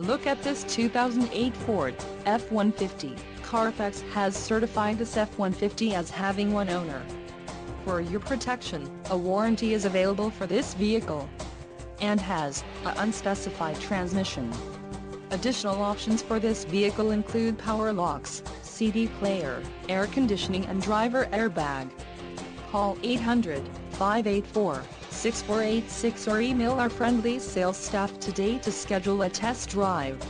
Look at this 2008 Ford F-150. Carfax has certified this F-150 as having one owner. For your protection, a warranty is available for this vehicle and has an unspecified transmission. Additional options for this vehicle include power locks, CD player, air conditioning and driver airbag. Call 800-584-6486 or email our friendly sales staff today to schedule a test drive.